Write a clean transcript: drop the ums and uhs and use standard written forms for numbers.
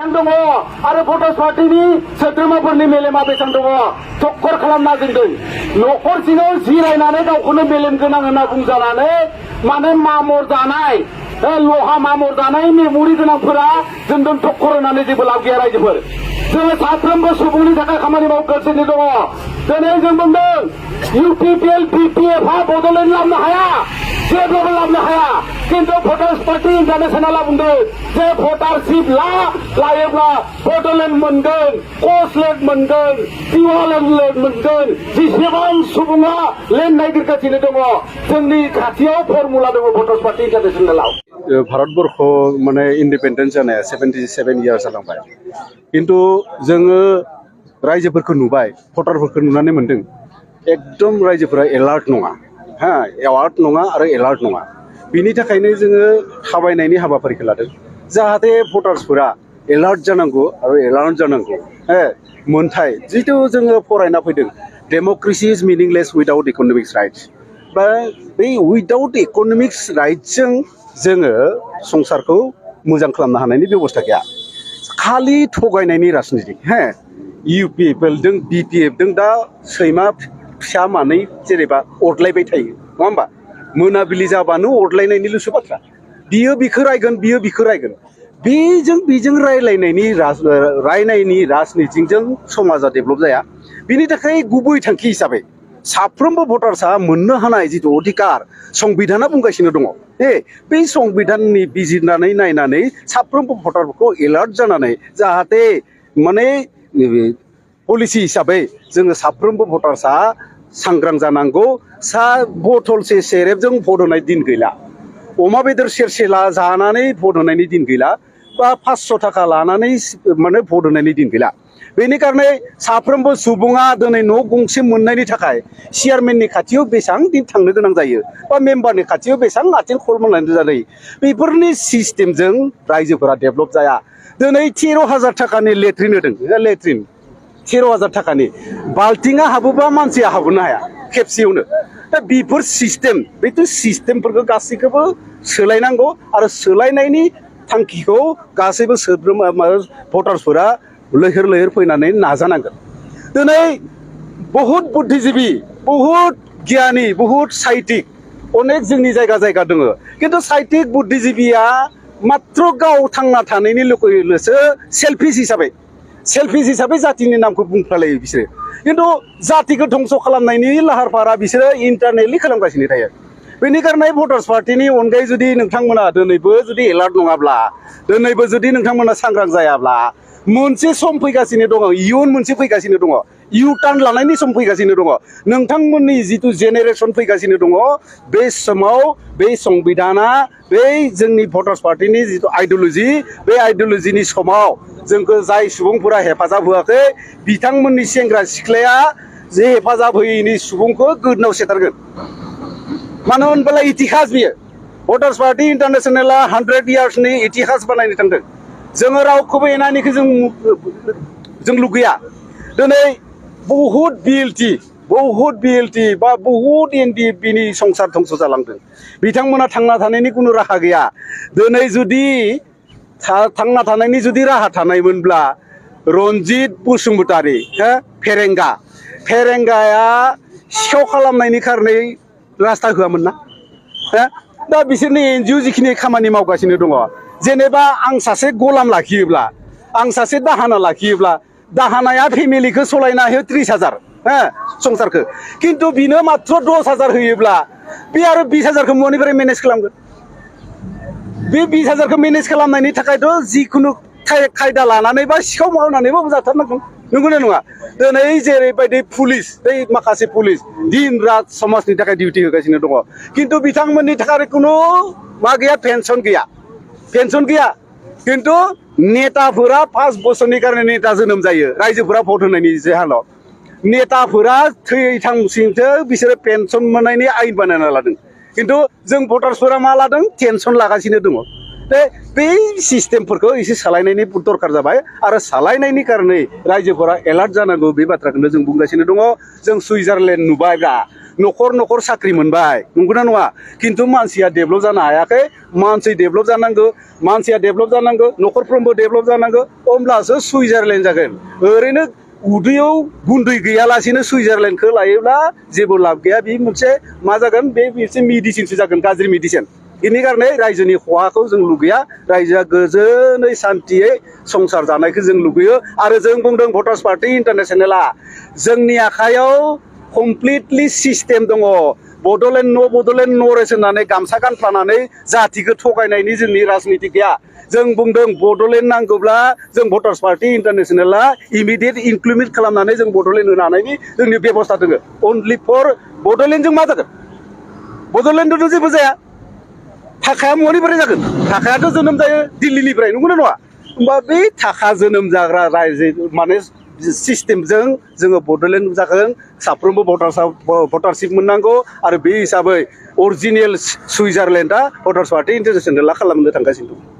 बेसेबां दङ आरो भटार्स पार्टिनि सोद्रोमाफोरनि मेलेमा बेसेबां दङ थक्कर खालामना दोनदों न'खर सिङाव जिरायनानै गावखौनो मेलेम गोनां होनना बुंजानानै माने मामर जानाय लहा मामर जानाय मेम'रि गोनांफोरा जोंजों थक्कर होनानै जेबो लाब गैया रायजोफोर जोङो साफ्रोमबो सुबुंनि थाखाय खामानि मावगासिनो दङ दिनै जों बुंदों इउपिपिएल बिपिएफआ बड'लेण्ड लाबनो हाया जेब्लाबो लाबनो हाया किन्तु भटार्स पार्टी इन्टारनेशनेला बुंदों जे भटारशिप लायोब्ला बड'लेण्ड मोनगोन क'स्लेट मोनगोन पिअ'लेण्ड मोनगोन जेसेबां सुबुङा लेन्ड नागिरगासिनो दङ जोंनि खाथियाव फर्मुला दङ भटार्स पार्टी इन्टारनेशनेलाव भारतबर्ष माने इन्डिपेन्डेन्स जानाया 77 इयार्स जालांबाय किन्तु जोङो रायजोफोरखौ नुबाय भटारफोरखौ नुनानै मोनदों एकदम रायजोफोरा एलार्ट नङा एवार्ड नङा आरो एलार्ट नङा बिनि थाखायनो जोङो थाबायनायनि हाबाफारिखौ लादों जाहाथे भटार्सफोरा एलार्ट जानांगौ आरो एलार्ट जानांगौ मोनथाय जितु जोङो फरायना फैदों डेम'क्रेसि इज मिनिंलेस उइदाउट इक'नमिक्स राइट्स बा बै उइदाउट इक'नमिक्स राइट्सजों जोङो संसारखौ मोजां खालामनो हानायनि बेबस्था गैया खालि थगायनायनि राजनिति इउपिएफएलजों बिपिएफजों दा सैमा फिसा मानै जेनेबा अरलायबाय थायो नङा होमबा मोनाबिलि जाबानो अरलायनायनिल'सो बाथ्रा बियो बिखौ रायगोन बियो बिखौ रायगोन बेजों रायलायनायनि राजनितिजों समाजा डेभेलप जाया बिनि थाखाय गुबै थांखि हिसाबै साफ्रोमबो भटार्सआ मोननो हानाय जिथु अधिकार संबिधाना बुंगासिनो दङ बे संबिधाननि बिजिरनानै नायनानै साफ्रोमबो भटारफोरखौ एलार्ट जानानै जाहाथे माने पलिसि हिसाबै जोङो साफ्रोमबो भटार्सआ सांग्रां जानांगौ बथलसे सेरेबजों भट होनाय दिन गैला अमा बेदर सेरसे जानानै भट होनायनि दिन गैला बा 500 थाखा लानानै माने भट होनायनि दिन गैला बेनि कारणे साफ्रोमबो सुबुङा दिनै न' गंसे मोननायनि थाखाय चेयारमेननि खाथियाव बेसेबां दिन थांनो गोनां जायो बा मेम्बारनि खाथियाव बेसेबां आथिं खलमनानै जायो बेफोरनि सिस्टेमजों रायजोफोरा डेभेलप जाया दिनै 13,000 थाखानि लेट्रिन होदों लेट्रिन 13,000 थाखानि बाल्टिङा हाबोबा मानसिया हाबनो हाया खेबसेयावनो दा बेफोर सिस्टेम बेथ' सिस्टेमफोरखौ गासैखौबो सोलायनांगौ आरो सोलायनायनि थांखिखौ गासैबो सोद्रोमा भटार्सफोरा लैहोर लैहोर फैनानै नाजानांगोन दिनै बहुद बुद्धिजीबि बहुद गियानि बहुद साहित्यिक अनेक जोंनि जायगा दङ किन्तु साहित्यिक बुद्धिजीबिया मात्र गाव थांना थानायनि लुगैयोल'सो सेल्फिश हिसाबै जातिनि नामखौ बुंफ्लालायो बिसोरो किन्तु जातिखौ धंस खालामनायनि लाहार फाहारा बिसोरो इन्टारनेटलि खालामगासिनो थायो बेनि कारणे भटार्स पार्टिनि अनगायै जुदि नोंथांमोना दिनैबो जुदि एलार्ट नङाब्ला दिनैबो जुदि नोंथांमोना सांग्रां जायाब्ला मोनसे सम फैगासिनो दङ इयुन मोनसे फैगासिनो दङ इउ टार्न लानायनि सम फैगासिनो दङ नोंथांमोननि जिथु जेनेरेसन फैगासिनो दङ बे समाव बे संबिधाना बे जोंनि भटार्स पार्टिनि जिथु आइडिय'लजि बे आइडिय'लजिनि समाव जोंखौ जाय सुबुंफोरा हेफाजाब होआखै बिथांमोननि सेंग्रा सिख्लाया जे हेफाजाब होयैनि सुबुंखौ गोदनाव सेथारगोन मानो होनब्ला इतिहास बियो भटार्स पार्टी इन्टारनेशनेला 100 इयार्सनि इतिहास बानायनो थांदों जोङो रावखौबो एनानिखौ जों लुगैया दिनै बहुद बिएलटि बा बहुद एनडिएफबिनि संसार धंस जालांदों बिथांमोना थांना थानायनि कुनु राहा गैया दिनै जुदि थांना थानायनि जुदि राहा थानायमोनब्ला रन्जित बसुमतारी फेरेंगाया सिखाव खालामनायनि कारणे रास्ता होआमोन ना दा बिसोरनि एनजिअ जिखिनि खामानि मावगासिनो दङ जेनेबा आं सासे गलाम लाखियोब्ला आं सासे दाहाना लाखियोब्ला दाहानाया फेमिलिखौ सलायना होयो 30,000 संसारखौ किन्तु बिनो मात्र 10,000 होयोब्ला बे आरो 20,000खौ मनिफ्राय मेनेज खालामगोन बे 20,000खौ मेनेज खालामनायनि थाखायथ' जिखुनु खायदा लानानै बा सिखाव मावनानैबो जाथारनांगोन नंगौना नङा दिनै जेरैबायदि पुलिस बै माखासे पुलिस दिन रात समाजनि थाखाय डिउटि होगासिनो दङ किन्तु बिथांमोननि थाखाय कुनु मा गैया पेन्सन गैया किन्तु नेताफोरा 5 बोसोरनि कारणे नेता जोनोम जायो रायजोफोरा भट होनायनि जाहोनाव नेताफोरा थैथांसिमसो बिसोरो पेन्सन मोननायनि आयेन बानायना लादों किन्तु जों भटार्सफोरा मा लादों टेनसन लागासिनो दङ बे सिस्टेमफोरखौ एसे सालायनायनि दरकार जाबाय आरो सालायनायनि कारणे रायजोफोरा एलार्ट जानांगौ बे बाथ्राखौनो जों बुंगासिनो दङ जों सुइजारलेण्ड नुबायब्ला न'खर न'खर साख्रि मोनबाय नंगौना नङा खिन्थु मानसिया डेभेलप जानो हायाखै मानसि डेभेलप जानांगौ मानसिया डेभेलप जानांगौ न'खरफ्रोमबो डेभेलप जानांगौ अब्लासो सुइजारलेण्ड जागोन ओरैनो उदैयाव गुन्दै गैयालासेनो सुइजारलेण्डखौ लायोब्ला जेबो लाब गैया बे मोनसे मा जागोन बे मोनसे मेडिसिनसो जागोन गाज्रि मेडिसिन बेनि कारणे रायजोनि खहाखौ जों लुगैया रायजोआ गोजोनै सान्थियै संसार जानायखौ जों लुगैयो आरो जों बुंदों भटार्स पार्टि इन्टारनेसनेला जोंनि आखायाव कमप्लिटलि सिस्टेम दङ बड'लेण्ड नरेश होननानै गामसा गानफ्लानानै जातिखौ थगायनायनि जोंनि राजनिति गैया जों बुंदों बड'लेण्ड नांगौब्ला जों भटार्स पार्टि इन्टारनेसनेला इमिडियेट इनक्लुड खालामनानै जों बड'लेण्ड होनो हानायनि जोंनि बेबस्था दङ अनलि फर बड'लेण्डजों मा जागोन बड'लेण्डजों जेबो जाया थाखाया मनिफ्राय जागोन थाखायाथ' जोनोम जायो दिल्लीनिफ्राय नंगौना नङा होमबा बे थाखा जोनोम जाग्रा रायजो माने सिस्टेमजों जोङो बड'लेण्ड जागोन साफ्रोमबो भटारशिप मोननांगौ आरो बे हिसाबै अरिजिनेल सुइजारलेण्डआ भटार्स पार्टि इन्टारनेसनेला खालामनो थांगासिनो दं